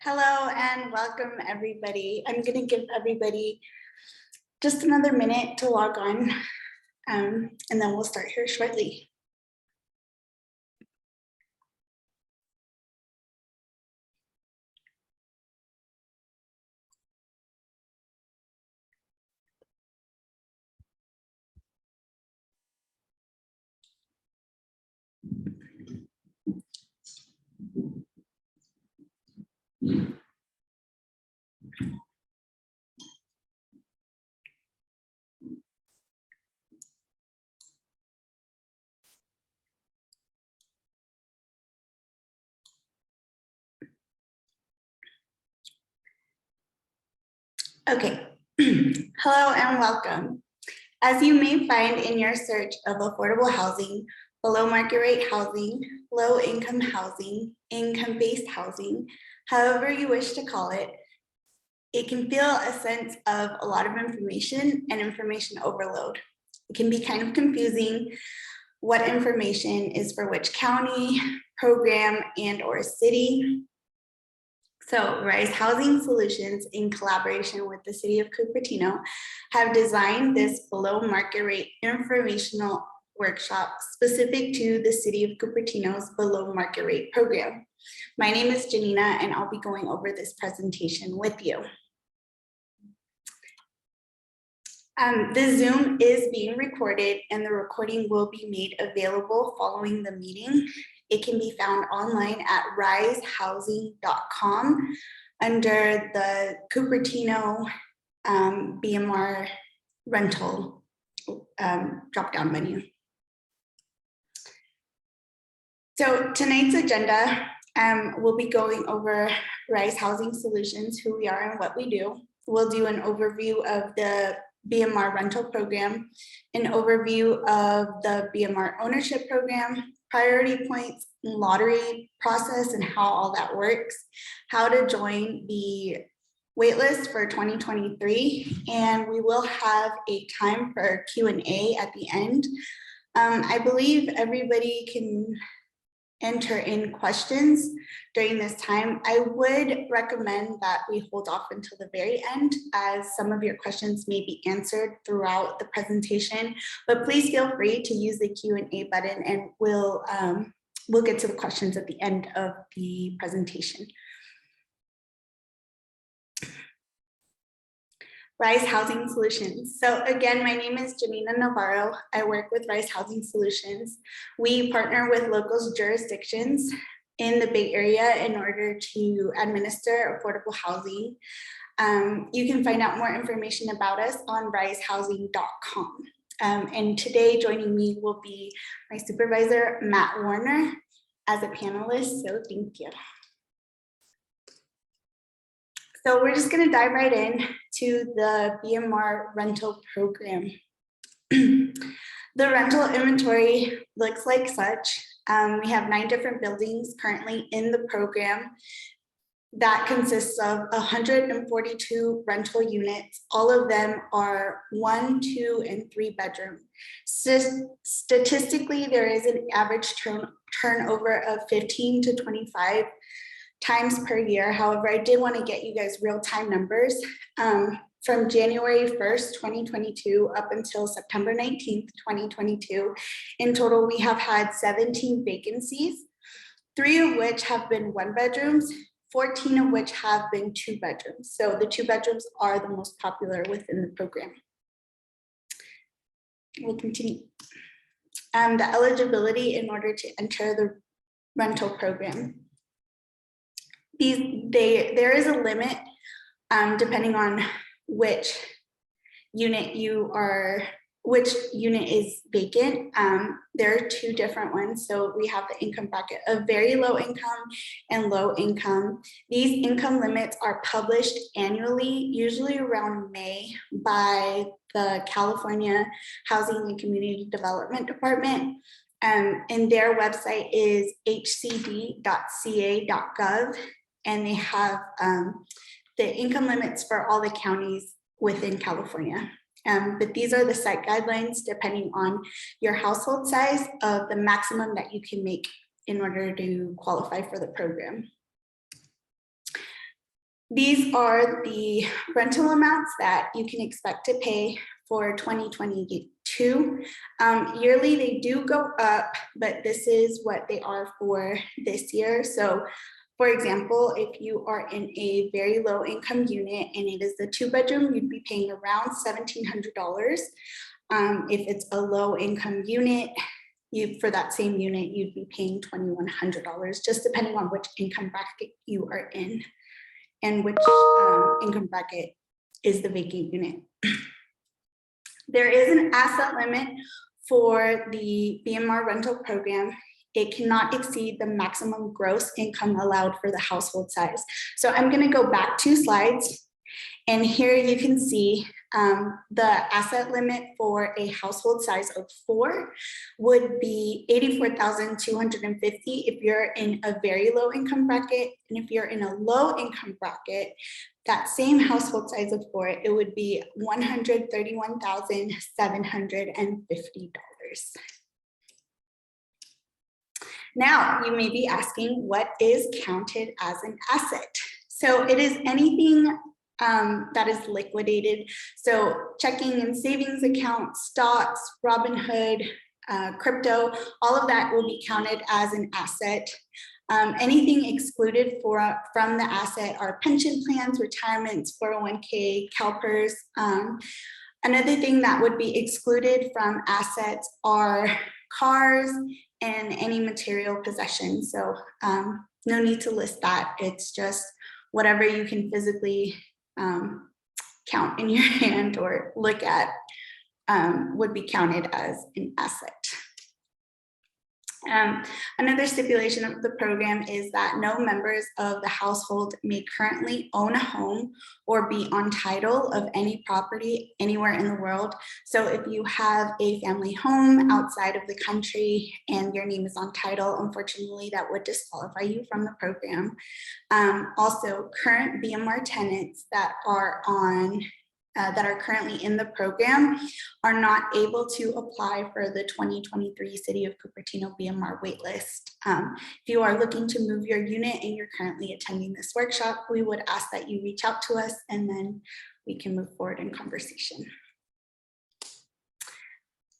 Hello and welcome everybody. I'm going to give everybody just another minute to log on and then we'll start here shortly. Okay, hello and welcome. As you may find in your search of affordable housing, below market rate housing, low income housing, income-based housing, however you wish to call it, it can feel a sense of a lot of information and information overload. It can be kind of confusing what information is for which county, program, and or city. So Rise Housing Solutions, in collaboration with the City of Cupertino, have designed this below market rate informational workshop specific to the City of Cupertino's below market rate program. My name is Janina, and I'll be going over this presentation with you. The Zoom is being recorded and the recording will be made available following the meeting. It can be found online at risehousing.com under the Cupertino BMR rental drop-down menu. So tonight's agenda, we'll be going over Rise Housing Solutions, who we are and what we do. We'll do an overview of the BMR rental program, an overview of the BMR ownership program, priority points, lottery process and how all that works, how to join the waitlist for 2023, and we will have a time for Q&A at the end. I believe everybody can enter in questions during this time. I would recommend that we hold off until the very end, as some of your questions may be answered throughout the presentation, but please feel free to use the Q&A button and we'll get to the questions at the end of the presentation. Rise Housing Solutions. So again, my name is Janina Navarro. I work with Rise Housing Solutions. We partner with local jurisdictions in the Bay Area in order to administer affordable housing. You can find out more information about us on risehousing.com. And today joining me will be my supervisor, Matt Warner, as a panelist, so thank you. So we're just going to dive right in to the BMR rental program. The rental inventory looks like such. We have 9 different buildings currently in the program. That consists of 142 rental units. All of them are 1, 2, and 3 bedroom. Statistically, there is an average turnover of 15 to 25 times per year. However, I did want to get you guys real-time numbers. From January 1st, 2022 up until September 19th, 2022, in total, we have had 17 vacancies, 3 of which have been 1 bedrooms, 14 of which have been 2 bedrooms. So the 2 bedrooms are the most popular within the program. We'll continue. The eligibility in order to enter the rental program. There is a limit depending on which unit is vacant. There are 2 different ones. So we have the income bracket of very low income and low income. These income limits are published annually, usually around May, by the California Housing and Community Development Department. And their website is hcd.ca.gov. And they have the income limits for all the counties within California. But these are the site guidelines depending on your household size of the maximum that you can make in order to qualify for the program. These are the rental amounts that you can expect to pay for 2022. Yearly, they do go up, but this is what they are for this year. So for example, if you are in a very low income unit and it is the 2-bedroom, you'd be paying around $1,700. If it's a low income unit, for that same unit, you'd be paying $2,100, just depending on which income bracket you are in and which income bracket is the vacant unit. There is an asset limit for the BMR rental program. It cannot exceed the maximum gross income allowed for the household size. So I'm going to go back 2 slides, and here you can see the asset limit for a household size of 4 would be $84,250 if you're in a very low income bracket, and if you're in a low income bracket, that same household size of 4, it would be $131,750. Now, you may be asking, what is counted as an asset? So it is anything that is liquidated. So checking and savings accounts, stocks, Robinhood, crypto, all of that will be counted as an asset. Anything excluded from the asset are pension plans, retirements, 401k, CalPERS. Another thing that would be excluded from assets are cars and any material possessions. So no need to list that. It's just whatever you can physically count in your hand or look at would be counted as an asset. Another stipulation of the program is that no members of the household may currently own a home or be on title of any property anywhere in the world. So if you have a family home outside of the country and your name is on title, unfortunately, that would disqualify you from the program. Also, current BMR tenants that are currently in the program are not able to apply for the 2023 City of Cupertino BMR waitlist. If you are looking to move your unit and you're currently attending this workshop, we would ask that you reach out to us and then we can move forward in conversation.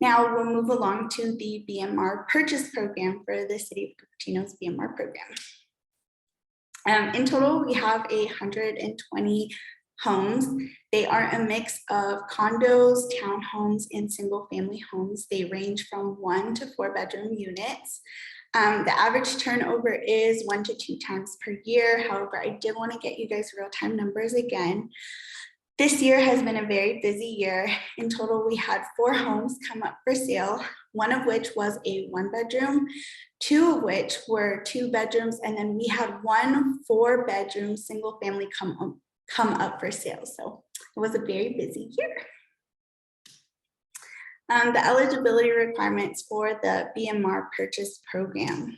Now we'll move along to the BMR purchase program for the City of Cupertino's BMR program. In total, we have 120 homes. They are a mix of condos, townhomes, and single family homes. They range from 1 to 4 bedroom units. The average turnover is 1 to 2 times per year. However, I did want to get you guys real-time numbers again. This year has been a very busy year. In total, we had 4 homes come up for sale, one of which was a 1-bedroom, 2 of which were 2 bedrooms, and then we had 1 4-bedroom single family come up for sale. So it was a very busy year. The eligibility requirements for the BMR purchase program.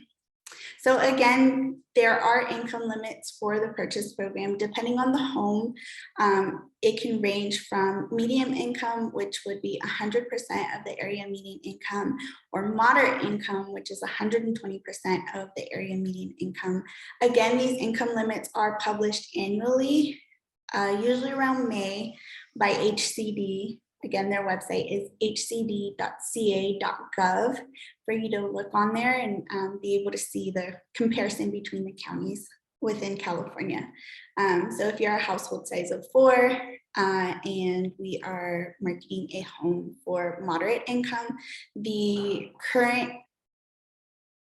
So again, there are income limits for the purchase program. Depending on the home, it can range from medium income, which would be 100% of the area median income, or moderate income, which is 120% of the area median income. Again, these income limits are published annually, usually around May, by HCD. Again, their website is hcd.ca.gov for you to look on there and be able to see the comparison between the counties within California. So if you're a household size of 4 and we are marketing a home for moderate income, the current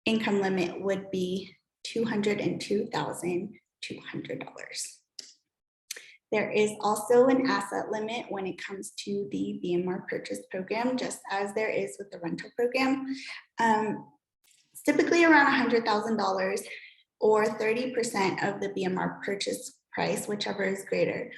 income limit would be $202,200. There is also an asset limit when it comes to the BMR purchase program, just as there is with the rental program. It's typically around $100,000 or 30% of the BMR purchase price, whichever is greater.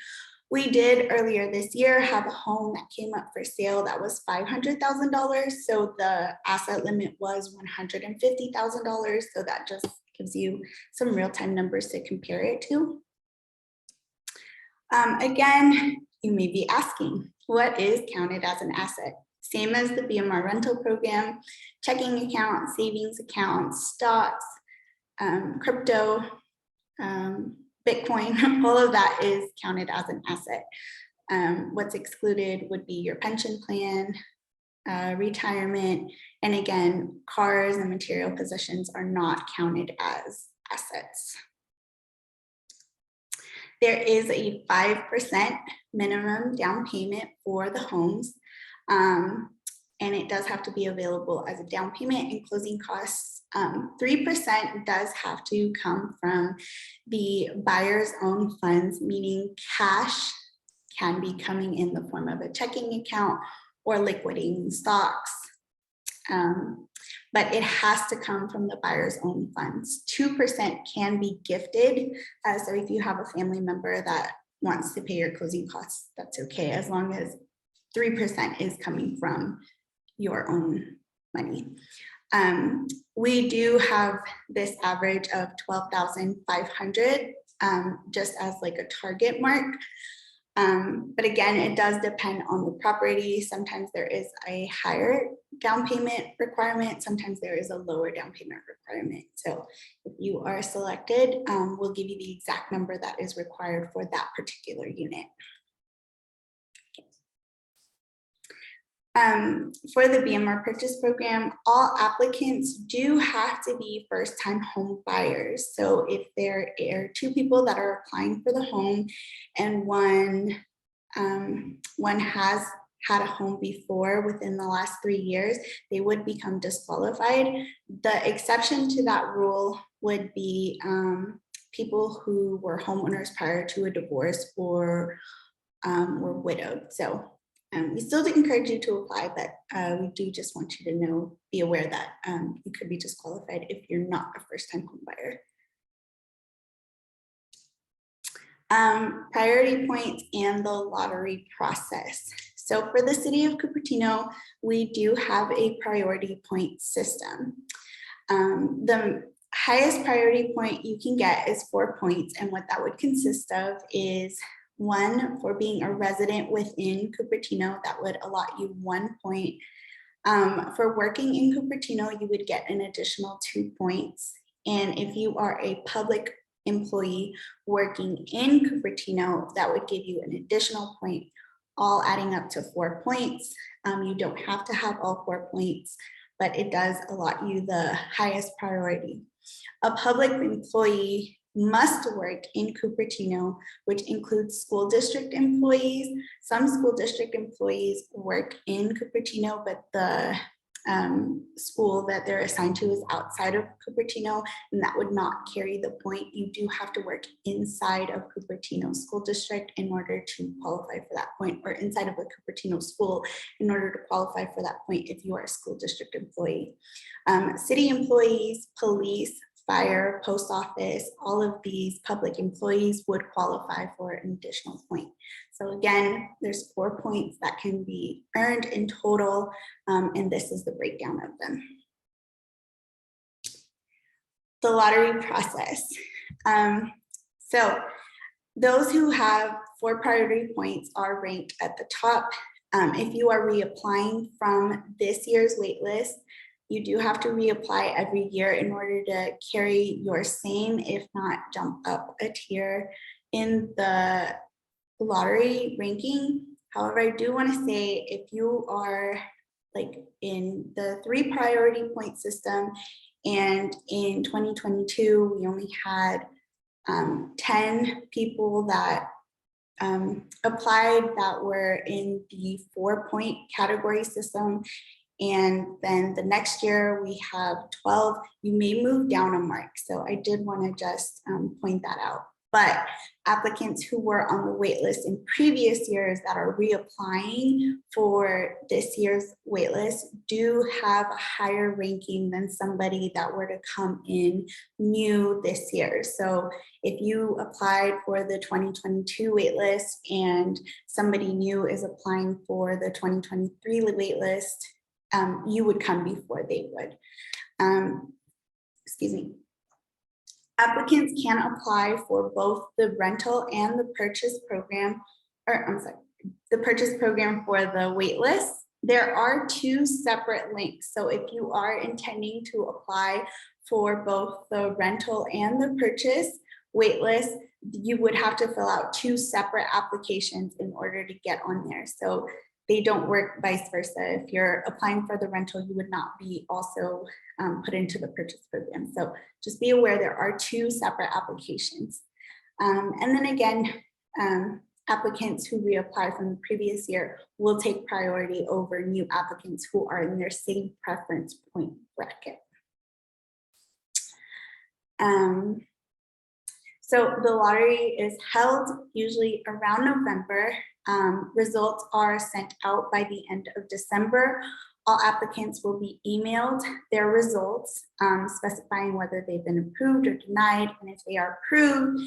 We did earlier this year have a home that came up for sale that was $500,000. So the asset limit was $150,000. So that just gives you some real-time numbers to compare it to. Again, you may be asking, what is counted as an asset? Same as the BMR rental program, checking accounts, savings accounts, stocks, crypto, Bitcoin, all of that is counted as an asset. What's excluded would be your pension plan, retirement, and again, cars and material possessions are not counted as assets. There is a 5% minimum down payment for the homes, and it does have to be available as a down payment and closing costs. 3% does have to come from the buyer's own funds, meaning cash can be coming in the form of a checking account or liquidating stocks. But it has to come from the buyer's own funds. 2% can be gifted. So if you have a family member that wants to pay your closing costs, that's okay, as long as 3% is coming from your own money. We do have this average of 12,500 just as like a target mark. But again, it does depend on the property. Sometimes there is a higher down payment requirement. Sometimes there is a lower down payment requirement. So if you are selected, we'll give you the exact number that is required for that particular unit. For the BMR purchase program, all applicants do have to be first-time home buyers. So if there are 2 people that are applying for the home and one has had a home before within the last 3 years, they would become disqualified. The exception to that rule would be people who were homeowners prior to a divorce or were widowed. So we still encourage you to apply, but we do just want you to be aware that you could be disqualified if you're not a first-time home buyer. Priority points and the lottery process. So for the city of Cupertino, we do have a priority point system. The highest priority point you can get is 4 points, and what that would consist of is 1 for being a resident within Cupertino, that would allot you 1 point. For working in Cupertino, you would get an additional 2 points. And if you are a public employee working in Cupertino, that would give you an additional point, all adding up to 4 points. You don't have to have all 4 points, but it does allot you the highest priority. A public employee must work in Cupertino, which includes school district employees. Some school district employees work in Cupertino, but the school that they're assigned to is outside of Cupertino, and that would not carry the point. You do have to work inside of Cupertino School District in order to qualify for that point, or inside of a Cupertino school in order to qualify for that point if you are a school district employee. City employees, police, fire, post office, all of these public employees would qualify for an additional point. So again, there's 4 points that can be earned in total, and this is the breakdown of them. The lottery process. So those who have 4 priority points are ranked at the top. If you are reapplying from this year's waitlist, you do have to reapply every year in order to carry your same, if not jump up a tier in the lottery ranking. However, I do want to say if you are like in the 3 priority point system, and in 2022, we only had 10 people that applied that were in the 4-point category system. And then the next year we have 12, you may move down a mark. So I did want to just point that out. But applicants who were on the wait list in previous years that are reapplying for this year's wait list do have a higher ranking than somebody that were to come in new this year. So if you applied for the 2022 wait list and somebody new is applying for the 2023 wait list, you would come before they would. Excuse me. Applicants can apply for both the rental and the purchase program, or I'm sorry, the purchase program for the wait list. There are 2 separate links. So if you are intending to apply for both the rental and the purchase wait list, you would have to fill out 2 separate applications in order to get on there. So they don't work vice versa. If you're applying for the rental, you would not be also put into the purchase program. So just be aware there are 2 separate applications. And then again, applicants who reapply from the previous year will take priority over new applicants who are in their same preference point bracket. So the lottery is held usually around November. Results are sent out by the end of December. All applicants will be emailed their results, specifying whether they've been approved or denied. And if they are approved,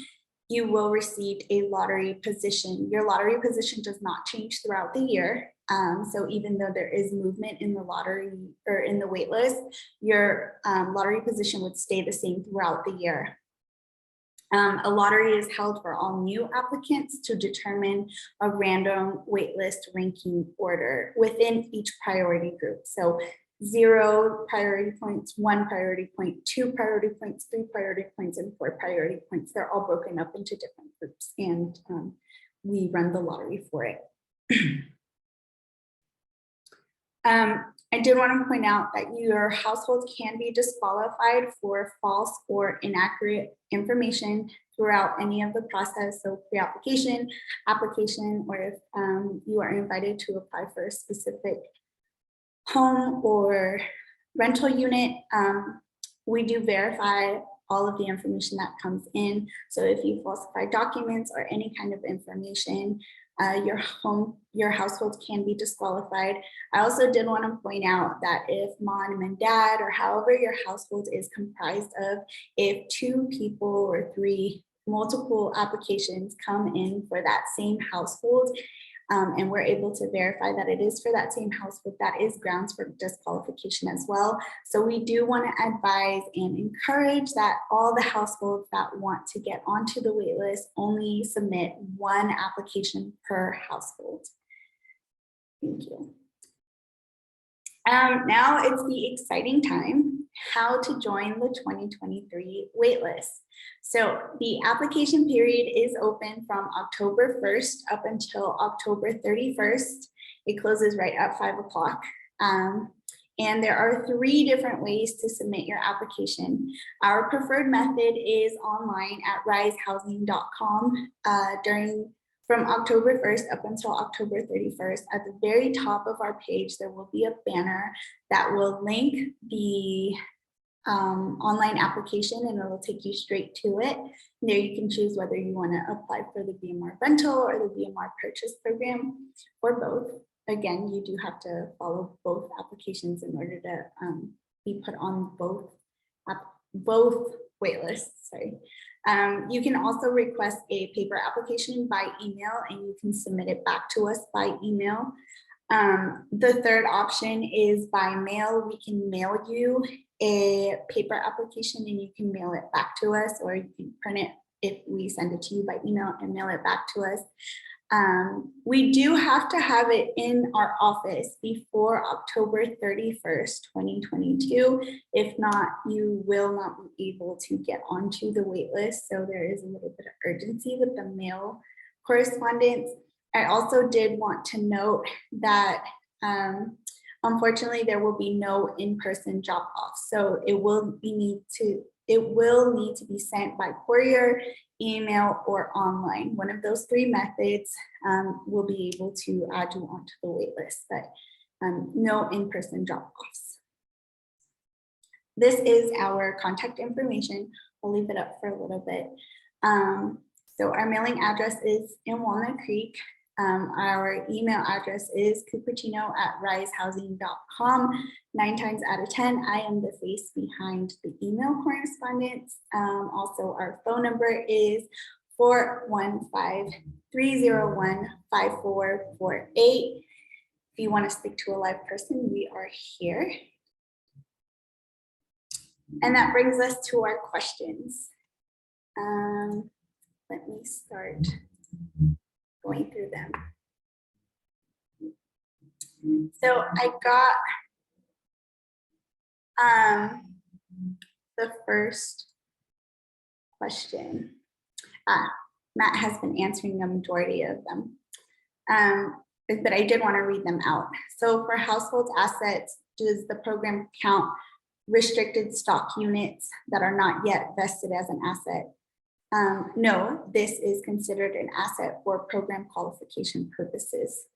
you will receive a lottery position. Your lottery position does not change throughout the year. So even though there is movement in the lottery or in the wait list, your lottery position would stay the same throughout the year. A lottery is held for all new applicants to determine a random waitlist ranking order within each priority group. So 0 priority points, 1 priority point, 2 priority points, 3 priority points, and 4 priority points. They're all broken up into different groups, and we run the lottery for it. I did want to point out that your household can be disqualified for false or inaccurate information throughout any of the process. So pre-application, application, or if you are invited to apply for a specific home or rental unit, we do verify all of the information that comes in. So if you falsify documents or any kind of information, your household can be disqualified. I also did want to point out that if mom and dad, or however your household is comprised of, if 2 people or 3 multiple applications come in for that same household, and we're able to verify that it is for that same household, that is grounds for disqualification as well. So we do want to advise and encourage that all the households that want to get onto the wait list only submit 1 application per household. Thank you. Now it's the exciting time, how to join the 2023 waitlist. So the application period is open from October 1st up until October 31st. It closes right at 5 o'clock. And there are 3 different ways to submit your application. Our preferred method is online at risehousing.com from October 1st up until October 31st. At the very top of our page, there will be a banner that will link the online application, and it will take you straight to it. And there you can choose whether you want to apply for the BMR rental or the BMR purchase program, or both. Again, you do have to follow both applications in order to be put on both waitlists. Sorry. You can also request a paper application by email, and you can submit it back to us by email. The third option is by mail. We can mail you a paper application and you can mail it back to us, or you can print it if we send it to you by email and mail it back to us. We do have to have it in our office before October 31st, 2022. If not, you will not be able to get onto the wait list. So there is a little bit of urgency with the mail correspondence. I also did want to note that unfortunately there will be no in-person drop-off. So it will need to be sent by courier, email, or online. One of those 3 methods will be able to add you onto the wait list, but no in-person drop-offs. This is our contact information. I'll leave it up for a little bit. So our mailing address is in Walnut Creek. Our email address is cupertino@risehousing.com. 9 times out of 10, I am the face behind the email correspondence. Also, our phone number is 415-301-5448. If you want to speak to a live person, we are here. And that brings us to our questions. Let me start going through them. So I got the first question. Matt has been answering the majority of them. But I did want to read them out. So for household assets, does the program count restricted stock units that are not yet vested as an asset? No, this is considered an asset for program qualification purposes.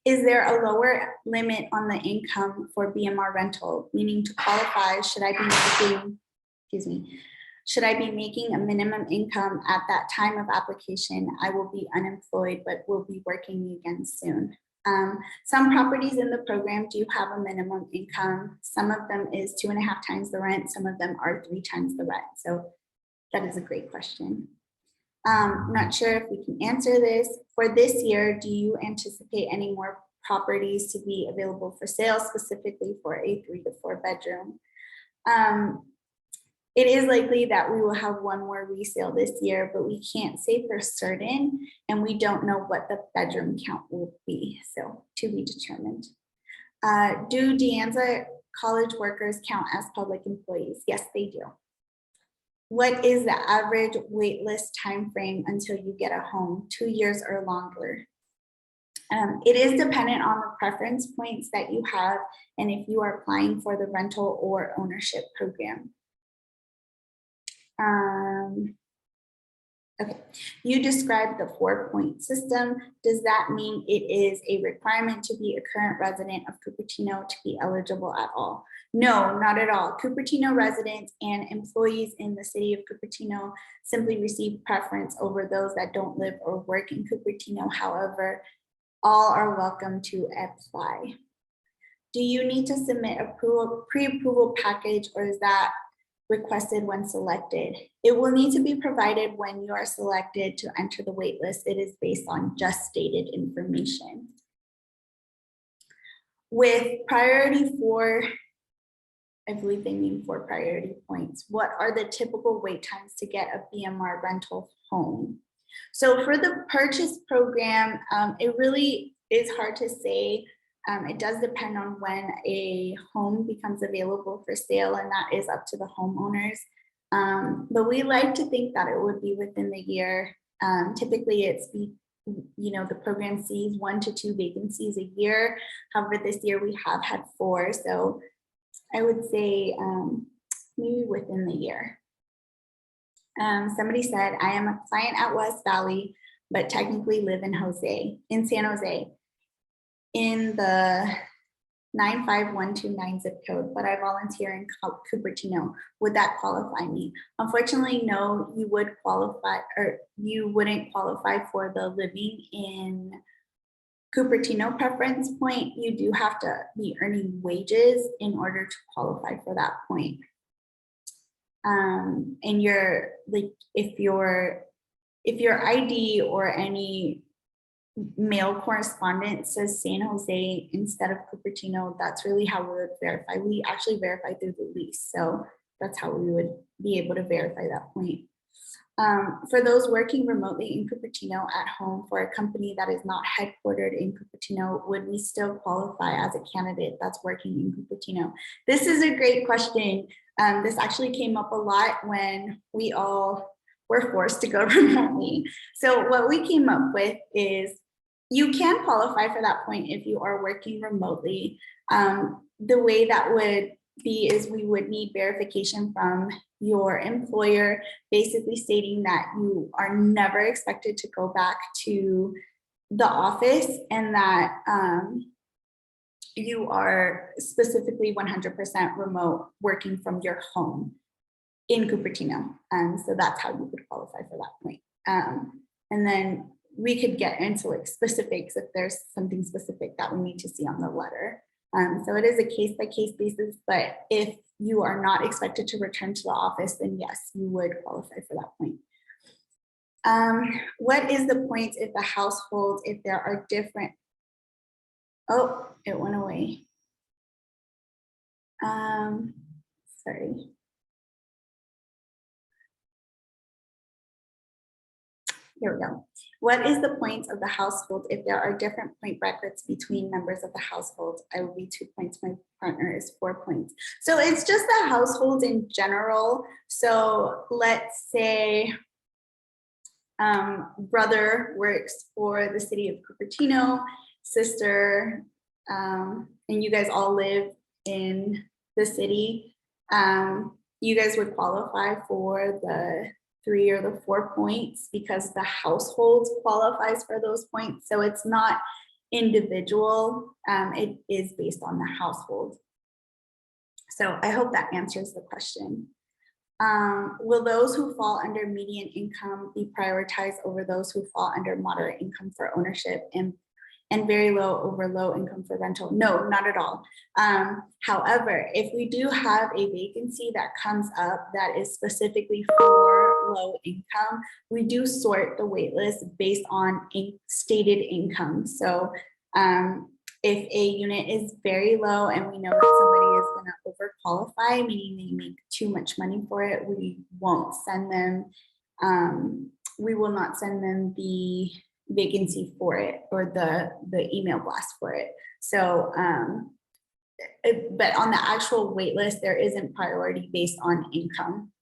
Is there a lower limit on the income for BMR rental? Meaning to qualify, should I be making a minimum income at that time of application? I will be unemployed, but will be working again soon. Some properties in the program do have a minimum income. Some of them is 2.5 times the rent. Some of them are 3 times the rent. So that is a great question. Not sure if we can answer this. For this year, do you anticipate any more properties to be available for sale, specifically for a 3 to 4 bedroom? It is likely that we will have one more resale this year, but we can't say for certain, and we don't know what the bedroom count will be, so to be determined. Do De Anza college workers count as public employees? Yes, they do. What is the average wait list time frame until you get a home? 2 years or longer? It is dependent on the preference points that you have and if you are applying for the rental or ownership program. Okay, you described the 4-point system. Does that mean it is a requirement to be a current resident of Cupertino to be eligible at all? No, not at all. Cupertino residents and employees in the city of Cupertino simply receive preference over those that don't live or work in Cupertino. However, all are welcome to apply. Do you need to submit a pre-approval package, or is that requested when selected? It will need to be provided when you are selected to enter the wait list. It is based on just stated information. With priority 4, I believe they mean 4 priority points. What are the typical wait times to get a BMR rental home? So for the purchase program, it really is hard to say. It does depend on when a home becomes available for sale, and that is up to the homeowners. But we like to think that it would be within the year. Typically it's, the program sees 1 to 2 vacancies a year. However, this year we have had 4. So I would say maybe within the year. Somebody said, I am a client at West Valley, but technically live in San Jose. In the 95129 zip code, but I volunteer in Cupertino. Would that qualify me? Unfortunately, no, you would qualify, or you wouldn't qualify for the living in Cupertino preference point. You do have to be earning wages in order to qualify for that point. And if your ID or any mail correspondence says San Jose instead of Cupertino, that's really how we would verify. We actually verify through the lease. So that's how we would be able to verify that point. For those working remotely in Cupertino at home for a company that is not headquartered in Cupertino, would we still qualify as a candidate that's working in Cupertino? This is a great question. This actually came up a lot when we all were forced to go remotely. So what we came up with is you can qualify for that point if you are working remotely. The way that would be is we would need verification from your employer, basically stating that you are never expected to go back to the office and that you are specifically 100% remote working from your home in Cupertino. So that's how you would qualify for that point. And then we could get into like specifics if there's something specific that we need to see on the letter. So it is a case-by-case basis, but if you are not expected to return to the office, then yes, you would qualify for that point. What is the point if the household, if there are different, oh, it went away. Sorry. Here we go. What is the point of the household if there are different point brackets between members of the household? I will be 2 points, my partner is 4 points. So it's just the household in general. So let's say Brother works for the city of Cupertino, sister, and you guys all live in the city. You guys would qualify for the 3 or the 4 points because the household qualifies for those points. So it's not individual, it is based on the household. So I hope that answers the question. Will those who fall under median income be prioritized over those who fall under moderate income for ownership and very low over low income for rental? No, not at all. However, if we do have a vacancy that comes up that is specifically for low income, we do sort the wait list based on stated income. So if a unit is very low and we know that somebody is going to overqualify, meaning they make too much money for it, we won't send them, we will not send them the vacancy for it or the email blast for it. So, but on the actual wait list, there isn't priority based on income.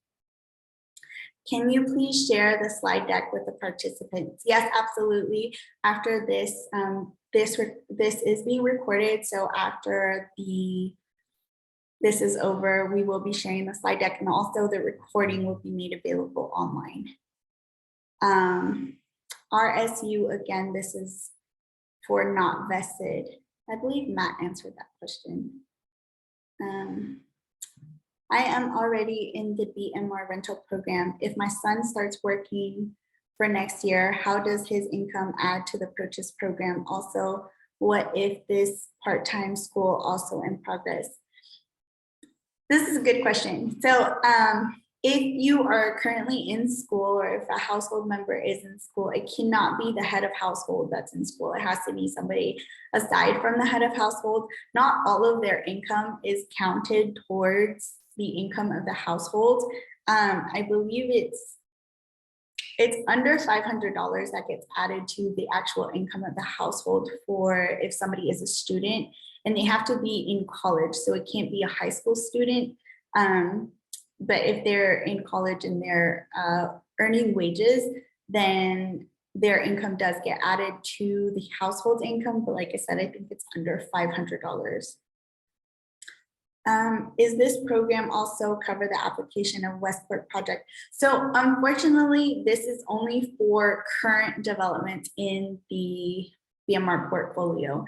Can you please share the slide deck with the participants? Yes, absolutely. After this, this is being recorded. So after this is over, we will be sharing the slide deck, and also the recording will be made available online. RSU, again, this is for not vested. I believe Matt answered that question. I am already in the BMR rental program. If my son starts working for next year, how does his income add to the purchase program? Also, what if this part-time school also in progress? This is a good question. So if you are currently in school, or if a household member is in school, it cannot be the head of household that's in school. It has to be somebody aside from the head of household. Not all of their income is counted towards the income of the household. I believe it's under $500 that gets added to the actual income of the household for if somebody is a student, and they have to be in college. So it can't be a high school student. But if they're in college and they're earning wages, then their income does get added to the household income. But like I said, I think it's under $500. Is this program also cover the application of Westport project? So unfortunately, this is only for current development in the BMR portfolio.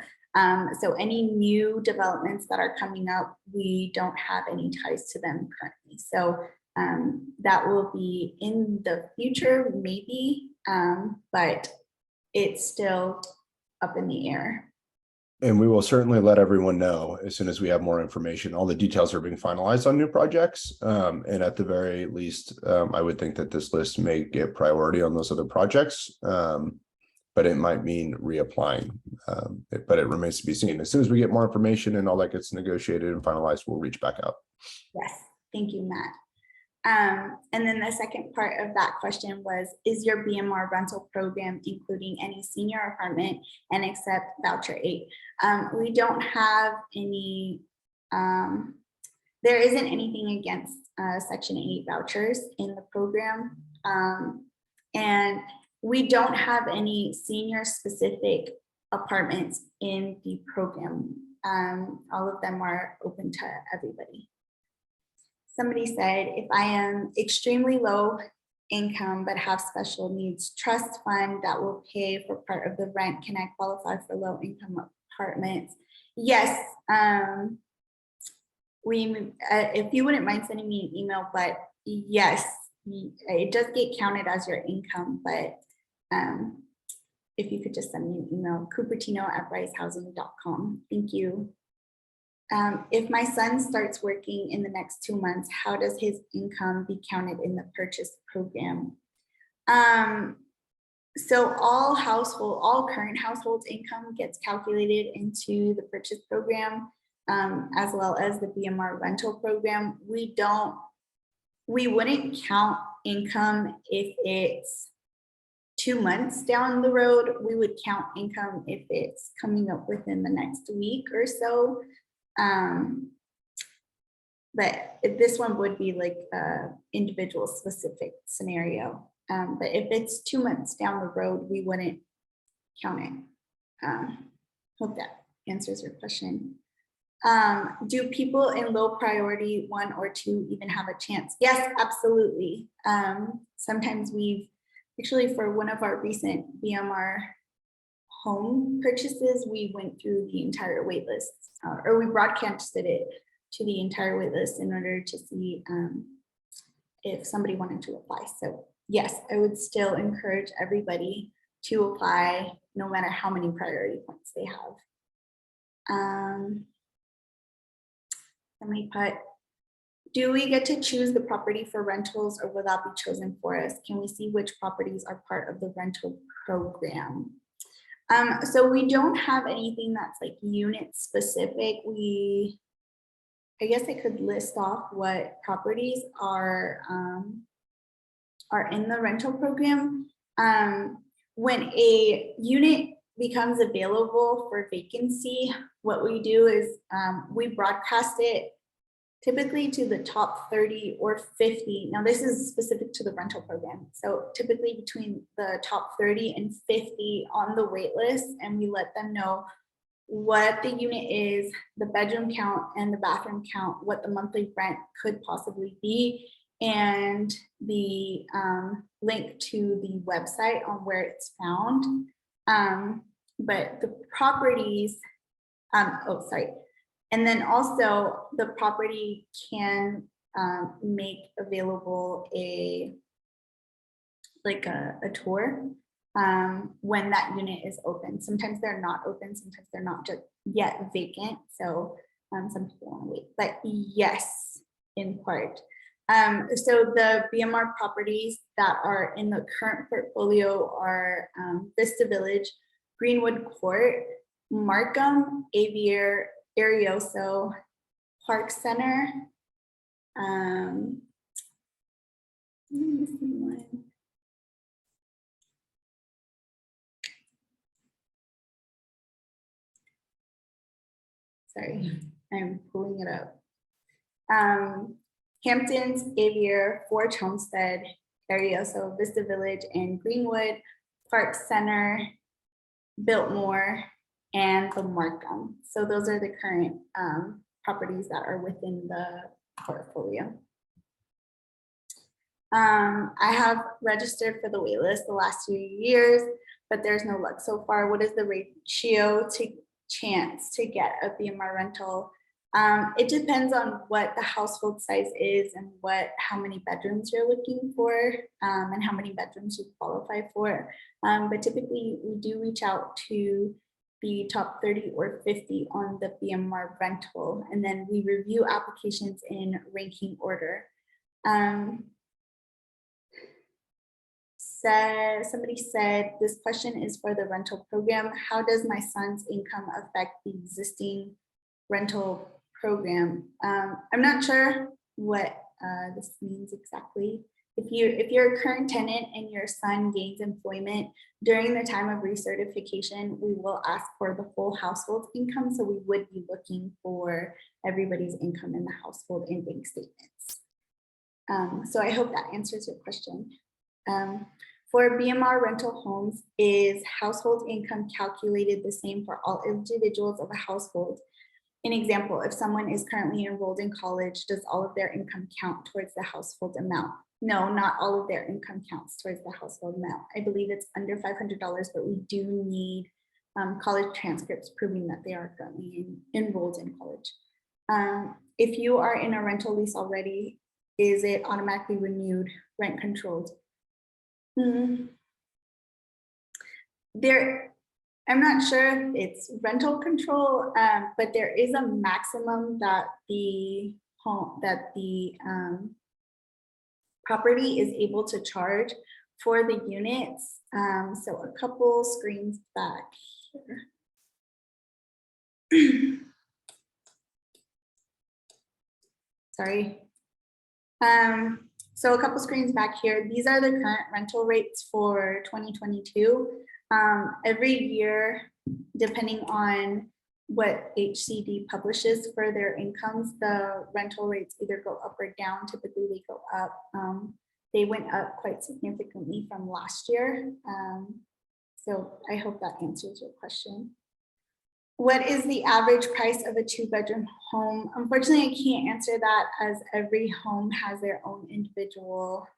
So any new developments that are coming up, we don't have any ties to them currently. So that will be in the future, maybe, but it's still up in the air. And we will certainly let everyone know as soon as we have more information. All the details are being finalized on new projects. And at the very least, I would think that this list may get priority on those other projects, but it might mean reapplying. But it remains to be seen. As soon as we get more information and all that gets negotiated and finalized, we'll reach back out. Yes, thank you, Matt. And then the second part of that question was, is your BMR rental program including any senior apartment and accept voucher 8? We don't have any, there isn't anything against Section 8 vouchers in the program. And we don't have any senior specific apartments in the program. All of them are open to everybody. Somebody said, if I am extremely low income but have special needs trust fund that will pay for part of the rent, can I qualify for low income apartments? Yes. If you wouldn't mind sending me an email, but yes, it does get counted as your income, but if you could just send me an email, cupertino@ricehousing.com. Thank you. If my son starts working in the next 2 months, how does his income be counted in the purchase program? So all current households income gets calculated into the purchase program, as well as the BMR rental program. We wouldn't count income if it's 2 months down the road. We would count income if it's coming up within the next week or so. But this one would be like a individual specific scenario. But if it's 2 months down the road, we wouldn't count it. Hope that answers your question. Do people in low priority 1 or 2 even have a chance? Yes, absolutely. Sometimes we've actually, for one of our recent BMR home purchases, we went through the entire wait list, or we broadcasted it to the entire wait list in order to see if somebody wanted to apply. So yes, I would still encourage everybody to apply no matter how many priority points they have. Somebody put, do we get to choose the property for rentals, or will that be chosen for us? Can we see which properties are part of the rental program? So we don't have anything that's like unit specific. I guess I could list off what properties are in the rental program. When a unit becomes available for vacancy, what we do is we broadcast it typically to the top 30 or 50. Now this is specific to the rental program. So typically between the top 30 and 50 on the wait list, and we let them know what the unit is, the bedroom count and the bathroom count, what the monthly rent could possibly be, and the link to the website on where it's found. But the properties, and then also the property can make available a tour when that unit is open. Sometimes they're not open, sometimes they're not just yet vacant. So some people want to wait, but yes, in part. So the BMR properties that are in the current portfolio are Vista Village, Greenwood Court, Markham, Avier, Arioso, Park Center. Sorry, I'm pulling it up. Hamptons, Avier, Fort Homestead, Arioso, Vista Village, and Greenwood, Park Center, Biltmore, and the Markham. So those are the current properties that are within the portfolio. I have registered for the waitlist the last few years, but there's no luck so far. What is the ratio to chance to get a BMR rental? It depends on what the household size is and how many bedrooms you're looking for, and how many bedrooms you qualify for. But typically we do reach out to the top 30 or 50 on the BMR rental, and then we review applications in ranking order. Somebody said, this question is for the rental program. How does my son's income affect the existing rental program? I'm not sure what this means exactly. If you're a current tenant and your son gains employment during the time of recertification, we will ask for the whole household income. So we would be looking for everybody's income in the household in bank statements. So I hope that answers your question. For BMR rental homes, is household income calculated the same for all individuals of a household? An example, if someone is currently enrolled in college, does all of their income count towards the household amount? No, not all of their income counts towards the household amount. I believe it's under $500, but we do need college transcripts proving that they are currently enrolled in college. If you are in a rental lease already, is it automatically renewed, rent controlled? I'm not sure if it's rental control, but there is a maximum that the property is able to charge for the units. So a couple screens back here. Sorry. So a couple screens back here, these are the current rental rates for 2022. Every year, depending on what HCD publishes for their incomes, the rental rates either go up or down. Typically they go up. They went up quite significantly from last year. So I hope that answers your question. What is the average price of a 2-bedroom home? Unfortunately, I can't answer that as every home has their own individual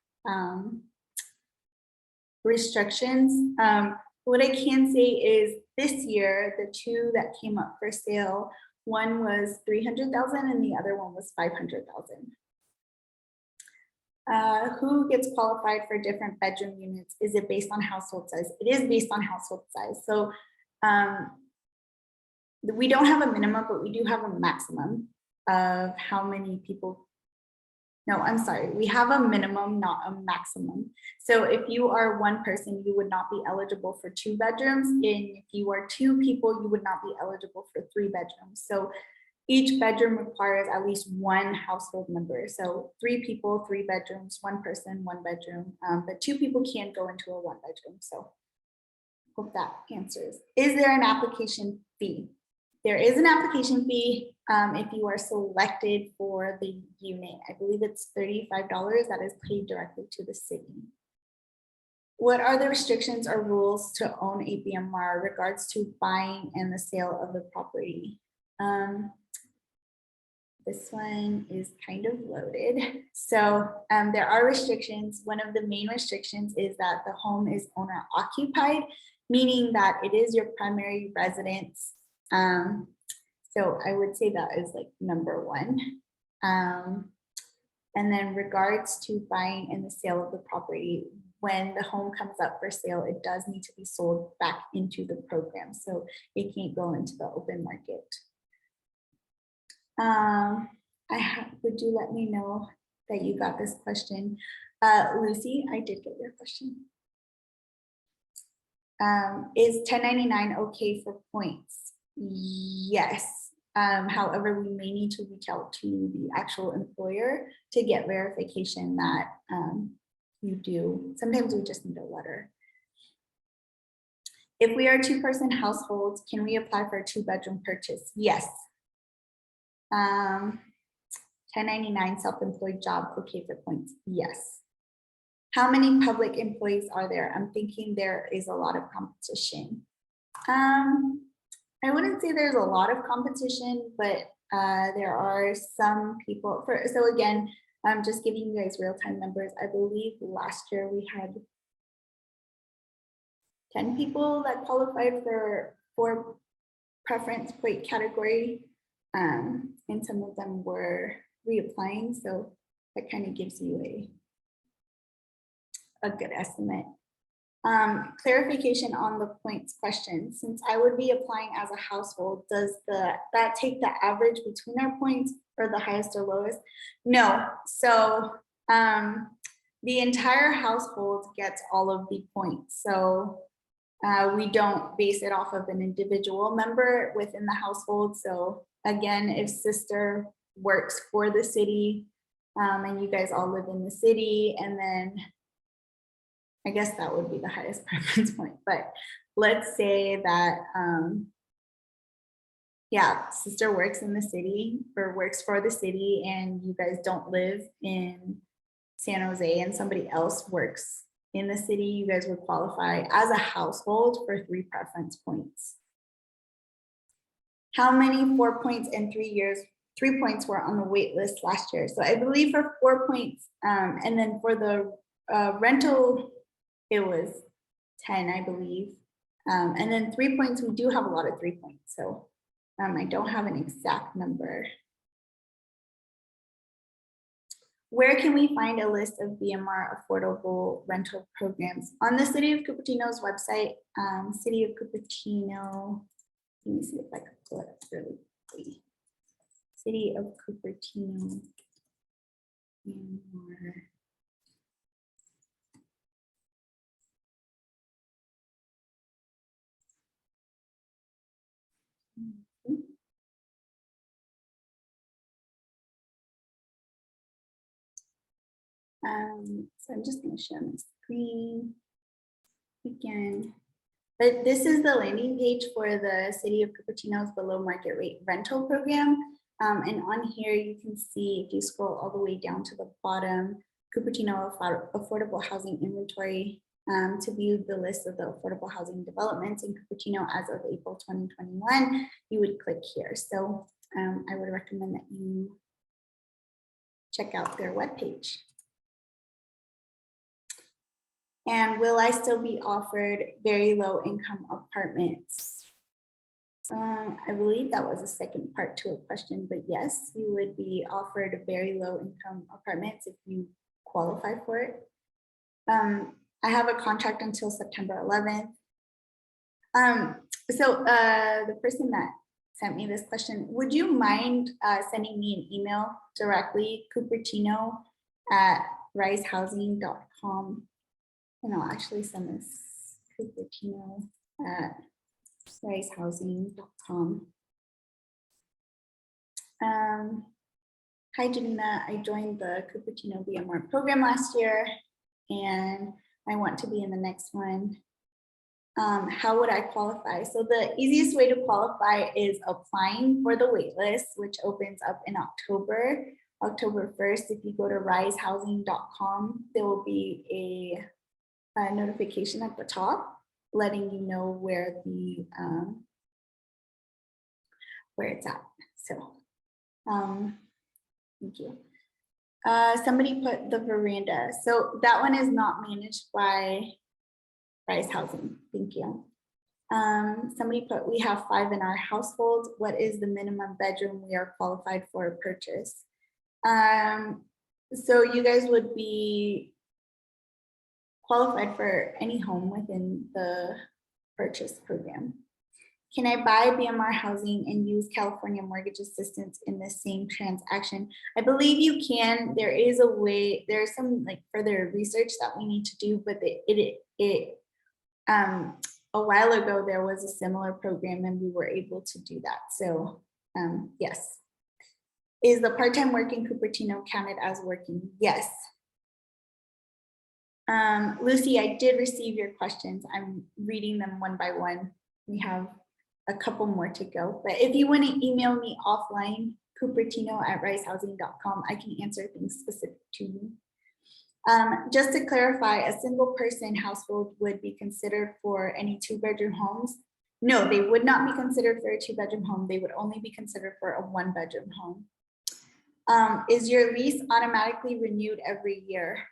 restrictions. What I can say is this year, the 2 that came up for sale, one was 300,000 and the other one was 500,000. Who gets qualified for different bedroom units? Is it based on household size? It is based on household size. So we don't have a minimum, but we do have a maximum of how many people. No, I'm sorry. We have a minimum, not a maximum. So if you are one person, you would not be eligible for 2 bedrooms. And if you are 2 people, you would not be eligible for 3 bedrooms. So each bedroom requires at least 1 household member. So 3 people, 3 bedrooms, 1 person, 1 bedroom. But 2 people can't go into a 1 bedroom. So hope that answers. Is there an application fee? There is an application fee if you are selected for the unit. I believe it's $35 that is paid directly to the city. What are the restrictions or rules to own a BMR regards to buying and the sale of the property? This one is kind of loaded. So there are restrictions. One of the main restrictions is that the home is owner occupied, meaning that it is your primary residence. So I would say that is like number 1. And then regards to buying and the sale of the property, when the home comes up for sale, it does need to be sold back into the program. So it can't go into the open market. Would you let me know that you got this question? Lucy, I did get your question. Is 1099 okay for points? Yes. However, we may need to reach out to the actual employer to get verification that you do. Sometimes we just need a letter. If we are 2-person households, can we apply for a 2-bedroom purchase? Yes. 1099 self-employed job, okay for points? Yes. How many public employees are there? I'm thinking there is a lot of competition. I wouldn't say there's a lot of competition, but there are some people. So again, I'm just giving you guys real-time numbers. I believe last year we had 10 people that qualified for preference point category, and some of them were reapplying. So that kind of gives you a good estimate. Clarification on the points question. Since I would be applying as a household, does that take the average between our points or the highest or lowest? No. So the entire household gets all of the points. So we don't base it off of an individual member within the household. So again, if sister works for the city and you guys all live in the city, and then I guess that would be the highest preference point. But let's say that, yeah, sister works in the city or works for the city and you guys don't live in San Jose and somebody else works in the city, you guys would qualify as a household for 3 preference points. How many 4 points in 3 years? 3 points were on the wait list last year. So I believe for 4 points, and then for the rental, it was 10, I believe. And then 3 points, we do have a lot of 3 points. So I don't have an exact number. Where can we find a list of BMR affordable rental programs? On the City of Cupertino's website, City of Cupertino. Let me see if I can pull it up really quickly. City of Cupertino. BMR. So I'm just going to share my screen again. But this is the landing page for the City of Cupertino's below market rate rental program. And on here, you can see if you scroll all the way down to the bottom, Cupertino Affordable Housing Inventory to view the list of the affordable housing developments in Cupertino as of April 2021, you would click here. So I would recommend that you check out their webpage. And will I still be offered very low income apartments? I believe that was a second part to a question, but yes, you would be offered very low income apartments if you qualify for it. I have a contract until September 11th. So the person that sent me this question, would you mind sending me an email directly, cupertino@risehousing.com, and I'll actually send this, cupertino@risehousing.com. Hi, Janina. I joined the Cupertino BMR program last year, and I want to be in the next one. How would I qualify? So the easiest way to qualify is applying for the waitlist, which opens up in October 1st. If you go to risehousing.com, there will be a notification at the top letting you know where the where it's at. So thank you. Somebody put the veranda. So that one is not managed by Rise Housing. Thank you. Somebody put, we have 5 in our household. What is the minimum bedroom we are qualified for a purchase? So you guys would be qualified for any home within the purchase program. Can I buy BMR housing and use California mortgage assistance in the same transaction? I believe you can. There is a way, there's some like further research that we need to do, but a while ago there was a similar program and we were able to do that. So yes. Is the part-time work in Cupertino counted as working? Yes. Lucy, I did receive your questions. I'm reading them one by one. We have a couple more to go, but if you want to email me offline, cupertino@risehousing.com, I can answer things specific to you. Just to clarify, a single person household would be considered for any 2-bedroom homes? No, they would not be considered for a 2-bedroom home. They would only be considered for a 1-bedroom home. Is your lease automatically renewed every year?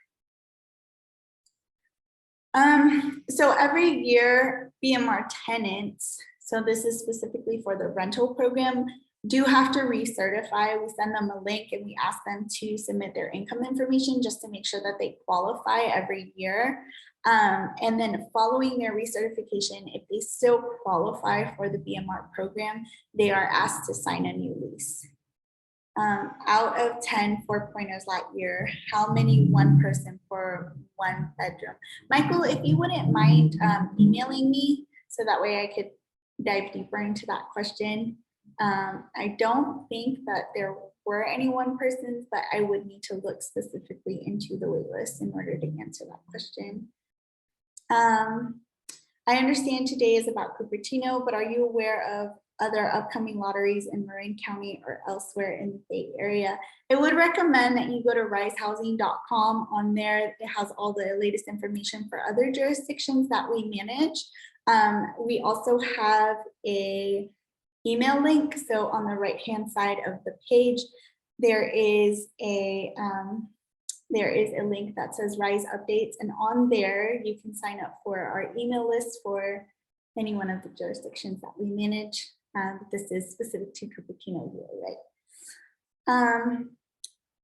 So every year, BMR tenants, so this is specifically for the rental program, do have to recertify. We send them a link and we ask them to submit their income information just to make sure that they qualify every year. And then following their recertification, if they still qualify for the BMR program, they are asked to sign a new lease. Out of 10 4.0s that year, how many 1 person for 1 bedroom? Michael, if you wouldn't mind emailing me so that way I could dive deeper into that question. I don't think that there were any 1 persons, but I would need to look specifically into the wait list in order to answer that question. I understand today is about Cupertino, but are you aware of other upcoming lotteries in Marin County or elsewhere in the Bay Area? I would recommend that you go to risehousing.com. On there, it has all the latest information for other jurisdictions that we manage. We also have a email link. So on the right-hand side of the page, there is a link that says Rise Updates, and on there you can sign up for our email list for any one of the jurisdictions that we manage. This is specific to Cupertino here, right?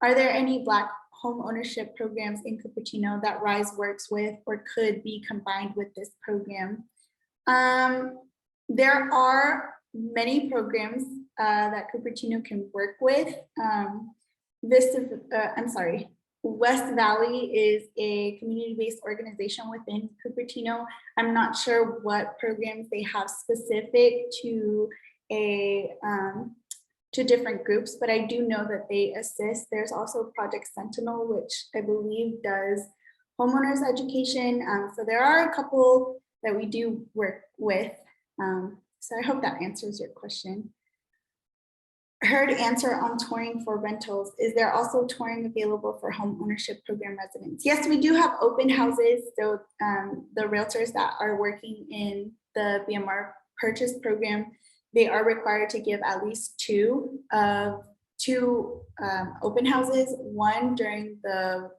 Are there any Black home ownership programs in Cupertino that Rise works with or could be combined with this program? There are many programs that Cupertino can work with. West Valley is a community-based organization within Cupertino. I'm not sure what programs they have specific to different groups, but I do know that they assist. There's also Project Sentinel, which I believe does homeowners education. So there are a couple that we do work with. So I hope that answers your question. Heard answer on touring for rentals. Is there also touring available for home ownership program residents? Yes, we do have open houses. So the realtors that are working in the BMR purchase program, they are required to give at least two open houses, one during the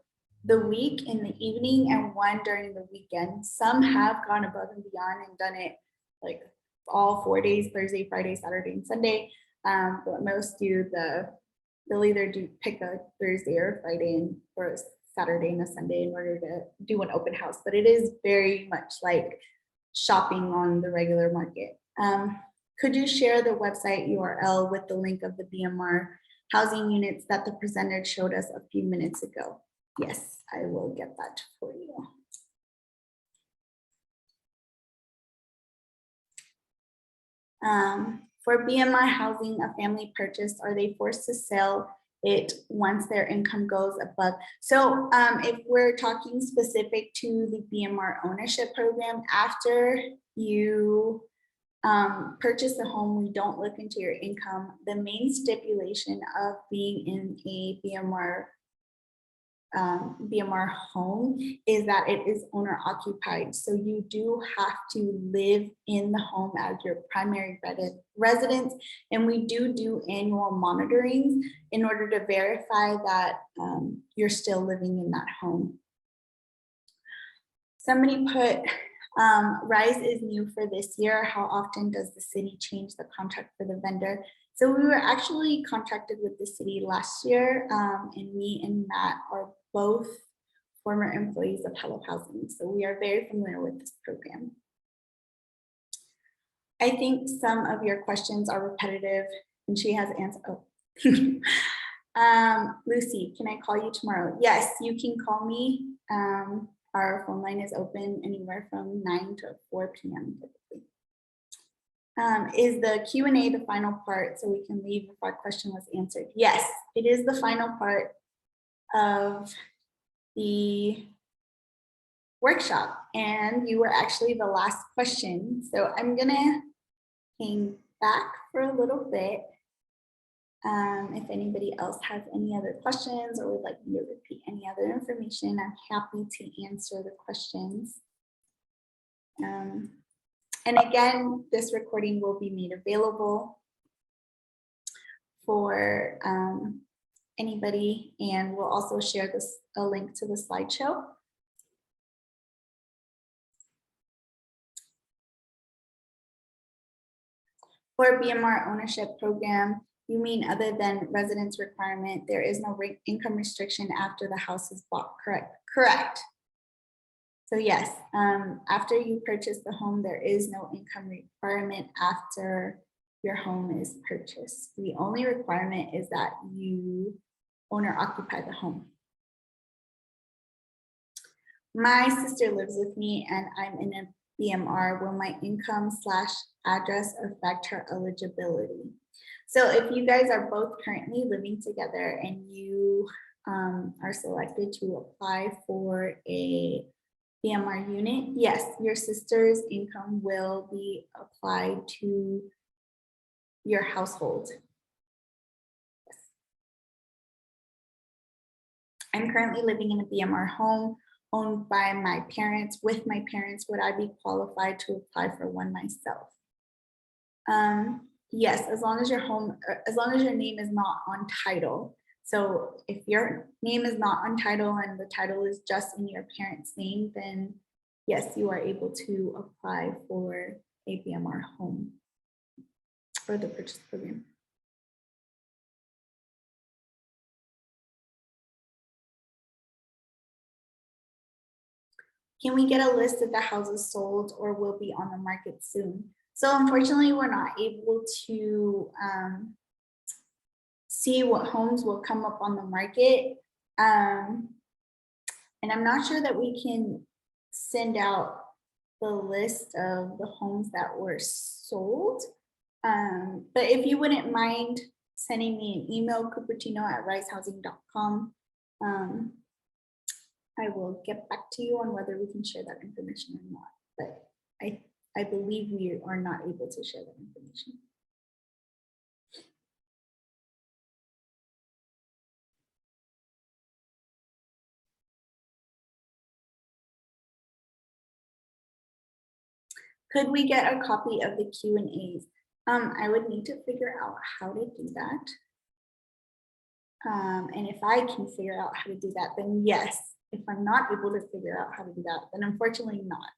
week in the evening and one during the weekend. Some have gone above and beyond and done it like all 4 days, Thursday, Friday, Saturday, and Sunday. But most do they'll either pick a Thursday or a Friday or a Saturday and a Sunday in order to do an open house. But it is very much like shopping on the regular market. Could you share the website URL with the link of the BMR housing units that the presenter showed us a few minutes ago? Yes, I will get that for you. For BMR housing, a family purchase, are they forced to sell it once their income goes above? So if we're talking specific to the BMR ownership program, after you purchase a home, we don't look into your income. The main stipulation of being in a BMR home is that it is owner occupied. So you do have to live in the home as your primary residence. And we do annual monitoring in order to verify that you're still living in that home. Somebody put, RISE is new for this year. How often does the city change the contract for the vendor? So we were actually contracted with the city last year, and me and Matt are both former employees of Hello Housing. So we are very familiar with this program. I think some of your questions are repetitive and she has answered. Oh. Lucy, can I call you tomorrow? Yes, you can call me. Our phone line is open anywhere from 9 to 4 p.m. typically. Is the Q&A the final part so we can leave if our question was answered? Yes, it is the final part of the workshop, and you were actually the last question. So I'm gonna hang back for a little bit. If anybody else has any other questions or would like me to repeat any other information, I'm happy to answer the questions. And again, this recording will be made available for anybody, and we'll also share a link to the slideshow. For BMR ownership program, you mean other than residence requirement, there is no income restriction after the house is bought, correct? Correct. So yes, after you purchase the home, there is no income requirement after your home is purchased. The only requirement is that you own or occupy the home. My sister lives with me and I'm in a BMR. Will my income/address affect her eligibility? So if you guys are both currently living together and you are selected to apply for a BMR unit, yes, your sister's income will be applied to your household. Yes. I'm currently living in a BMR home owned by my parents. With my parents, would I be qualified to apply for one myself? Yes, as long as your name is not on title. So if your name is not on title and the title is just in your parents' name, then yes, you are able to apply for a BMR home for the purchase program. Can we get a list of the houses sold or will be on the market soon? So unfortunately, we're not able to see what homes will come up on the market. And I'm not sure that we can send out the list of the homes that were sold. But if you wouldn't mind sending me an email, cupertino@risehousing.com, I will get back to you on whether we can share that information or not. But I believe we are not able to share that information. Could we get a copy of the Q&As? I would need to figure out how to do that. And if I can figure out how to do that, then yes. If I'm not able to figure out how to do that, then unfortunately not.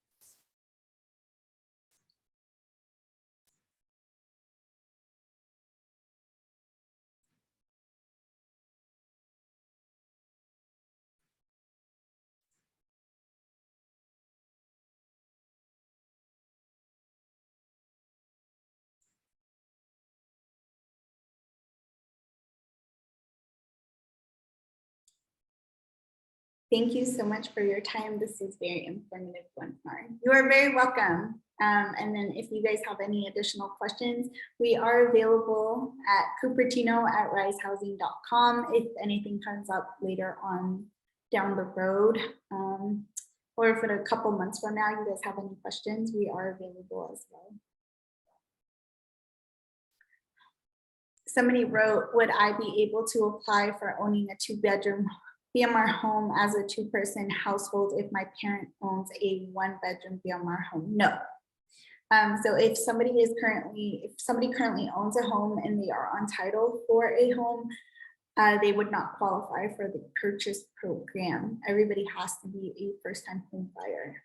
Thank you so much for your time. This is very informative, Glenmar. You are very welcome. And then if you guys have any additional questions, we are available at Cupertino@risehousing.com if anything comes up later on down the road. Or if in a couple months from now you guys have any questions, we are available as well. Somebody wrote, would I be able to apply for owning a 2-bedroom BMR home as a 2-person household if my parent owns a 1-bedroom BMR home? No. So if somebody currently owns a home and they are on title for a home, they would not qualify for the purchase program. Everybody has to be a first-time home buyer.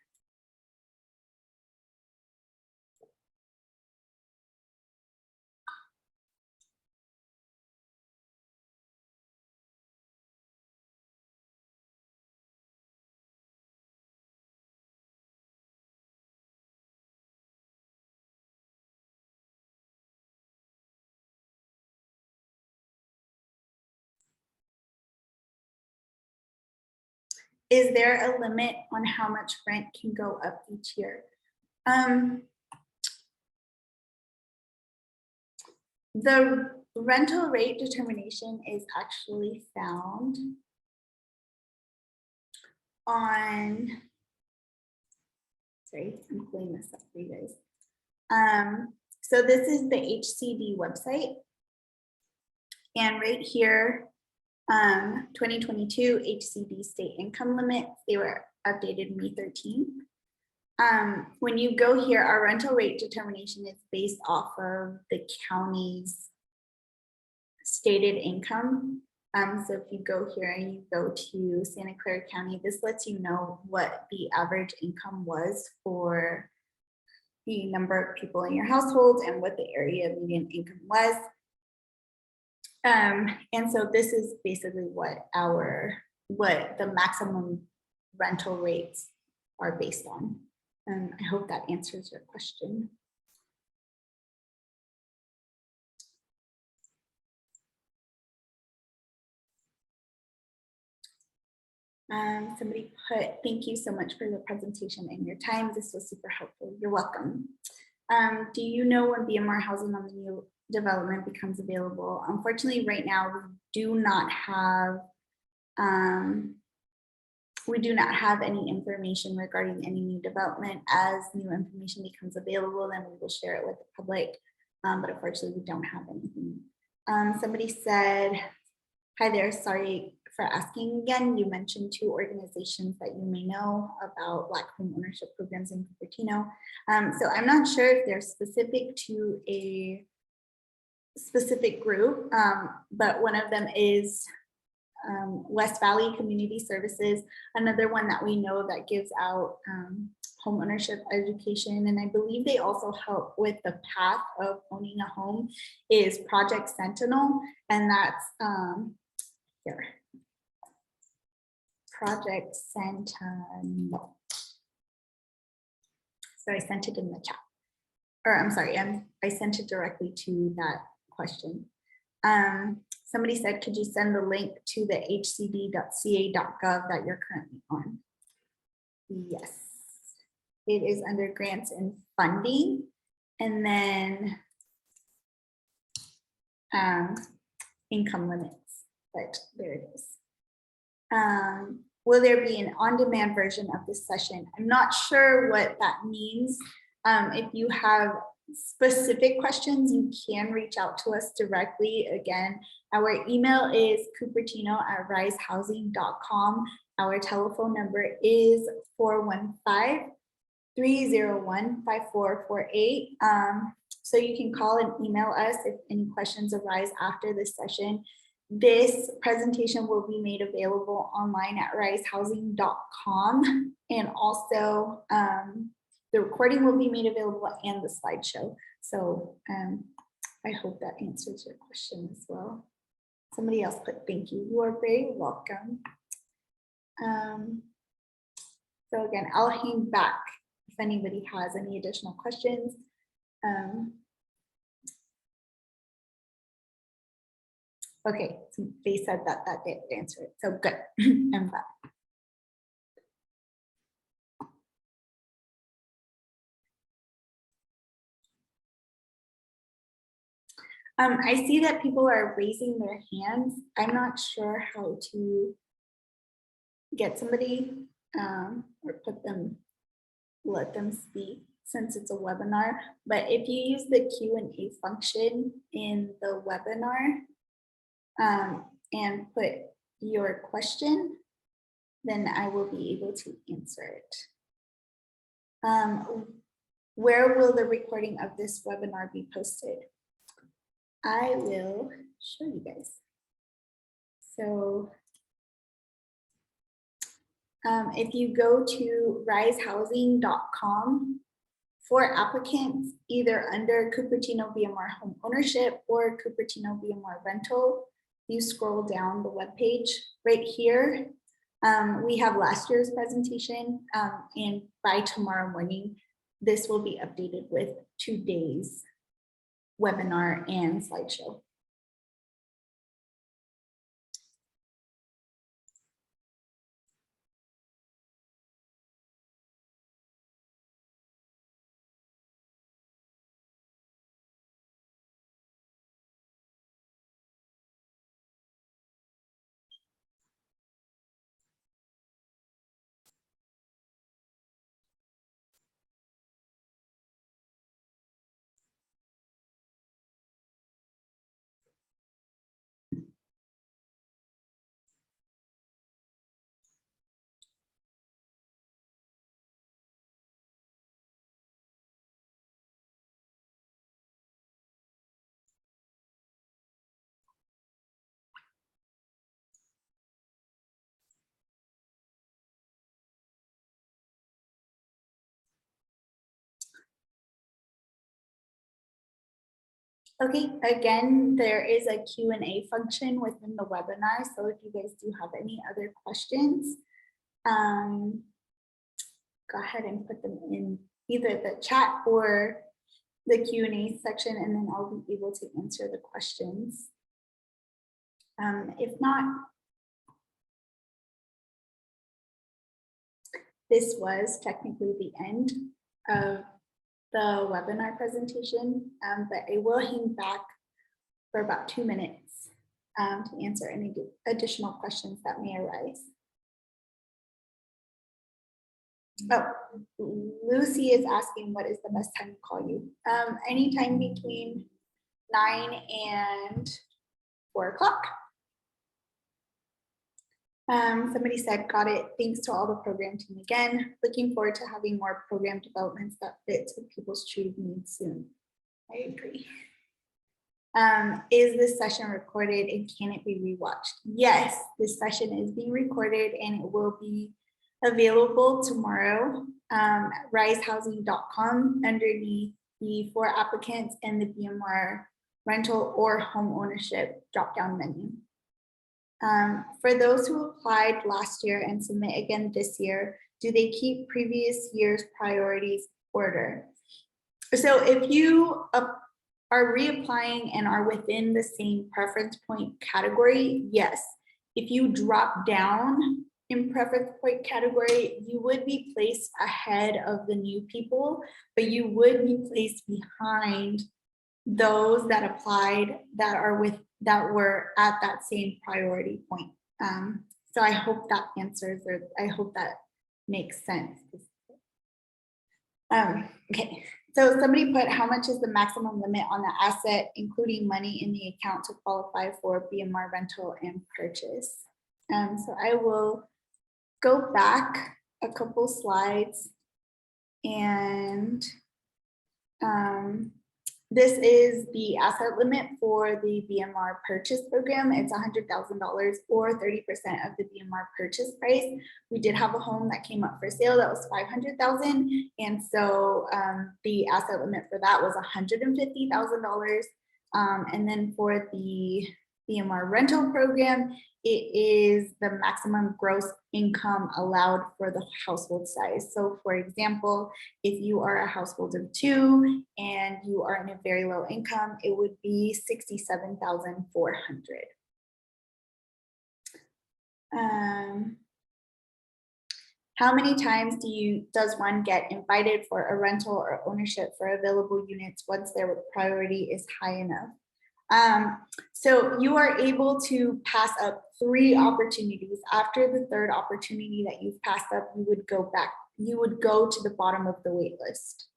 Is there a limit on how much rent can go up each year? The rental rate determination is actually found on, sorry, I'm pulling this up for you guys. So this is the HCD website. And right here, 2022 HCD state income limit, they were updated May 13th. When you go here, our rental rate determination is based off of the county's stated income. So if you go here and you go to Santa Clara County, this lets you know what the average income was for the number of people in your household and what the area median income was. And so this is basically what the maximum rental rates are based on. I hope that answers your question. Somebody put, thank you so much for the presentation and your time. This was super helpful. You're welcome. Do you know when BMR housing on the new development becomes available? Unfortunately, right now we do not have any information regarding any new development. As new information becomes available, then we will share it with the public. But unfortunately, we don't have anything. Somebody said, hi there, sorry for asking again. You mentioned 2 organizations that you may know about Black home ownership programs in Cupertino. So I'm not sure if they're specific to a specific group, but one of them is West Valley Community Services. Another one that we know that gives out home ownership education, and I believe they also help with the path of owning a home, is Project Sentinel, and that's here. Project Sentinel. So I sent it in the chat, or I'm sorry, I sent it directly to that question. Somebody said, could you send the link to the hcd.ca.gov that you're currently on? Yes, it is under grants and funding, and then income limits, but there it is. Will there be an on-demand version of this session? I'm not sure what that means. If you have specific questions, you can reach out to us directly. Again, our email is cupertino@risehousing.com. Our telephone number is 301-5448. So you can call and email us if any questions arise after this session. This presentation will be made available online at risehousing.com, and also the recording will be made available and the slideshow. So I hope that answers your question as well. Somebody else put thank you. You are very welcome. So again, I'll hang back if anybody has any additional questions. Okay, so they said that they would answer it, so good. I'm glad. I see that people are raising their hands. I'm not sure how to get somebody or let them speak since it's a webinar. But if you use the Q&A function in the webinar and put your question, then I will be able to answer it. Where will the recording of this webinar be posted? I will show you guys. So if you go to risehousing.com for applicants, either under Cupertino BMR home ownership or Cupertino BMR rental, you scroll down the webpage right here. We have last year's presentation, and by tomorrow morning, this will be updated with today's webinar and slideshow. Okay, again, there is a Q&A function within the webinar. So if you guys do have any other questions, go ahead and put them in either the chat or the Q&A section, and then I'll be able to answer the questions. If not, this was technically the end of the webinar presentation, but I will hang back for about 2 minutes to answer any additional questions that may arise. Oh, Lucy is asking what is the best time to call you? Anytime between 9 and 4 o'clock. Somebody said, got it. Thanks to all the program team again. Looking forward to having more program developments that fit with people's true needs soon. I agree. Is this session recorded and can it be rewatched? Yes, this session is being recorded and it will be available tomorrow at risehousing.com underneath the for applicants and the BMR rental or home ownership drop-down menu. For those who applied last year and submit again this year, do they keep previous year's priorities order? So if you are reapplying and are within the same preference point category, yes. If you drop down in preference point category, you would be placed ahead of the new people, but you would be placed behind those that applied that were at that same priority point. So I hope that answers, or I hope that makes sense. Okay, so somebody put, how much is the maximum limit on the asset, including money in the account, to qualify for BMR rental and purchase? So I will go back a couple slides And this is the asset limit for the BMR purchase program. It's $100,000 or 30% of the BMR purchase price. We did have a home that came up for sale that was $500,000, and so the asset limit for that was $150,000. And then for the BMR rental program, it is the maximum gross income allowed for the household size. So for example, if you are a household of 2 and you are in a very low income, it would be $67,400. How many times does one get invited for a rental or ownership for available units once their priority is high enough? So you are able to pass up 3 opportunities. After the 3rd opportunity that you've passed up, you would go to the bottom of the wait list.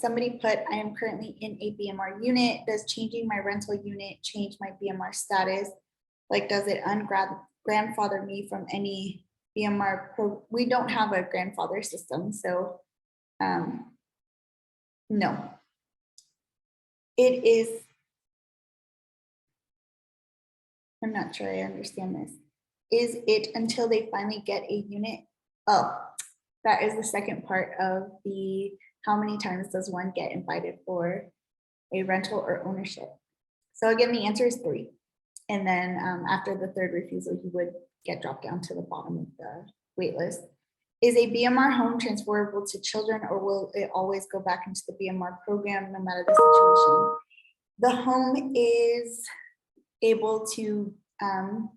Somebody put, I am currently in a BMR unit. Does changing my rental unit change my BMR status? Like, does it grandfather me from any BMR we don't have a grandfather system, so no. It is, I'm not sure I understand this. Is it until they finally get a unit? Oh, that is the second part of the how many times does one get invited for a rental or ownership? So again, the answer is 3. And then after the 3rd refusal, you would get dropped down to the bottom of the wait list. Is a BMR home transferable to children, or will it always go back into the BMR program no matter the situation? The home is able to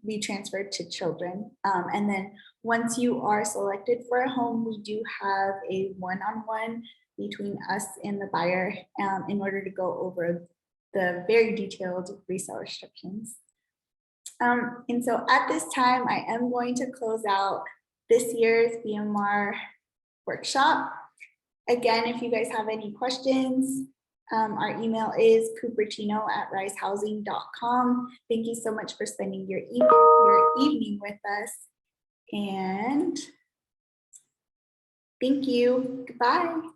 be transferred to children. And then once you are selected for a home, we do have a one-on-one between us and the buyer in order to go over the very detailed resale restrictions. And so at this time, I am going to close out this year's BMR workshop. Again, if you guys have any questions, our email is cupertino@risehousing.com. Thank you so much for spending your evening with us. And thank you. Goodbye.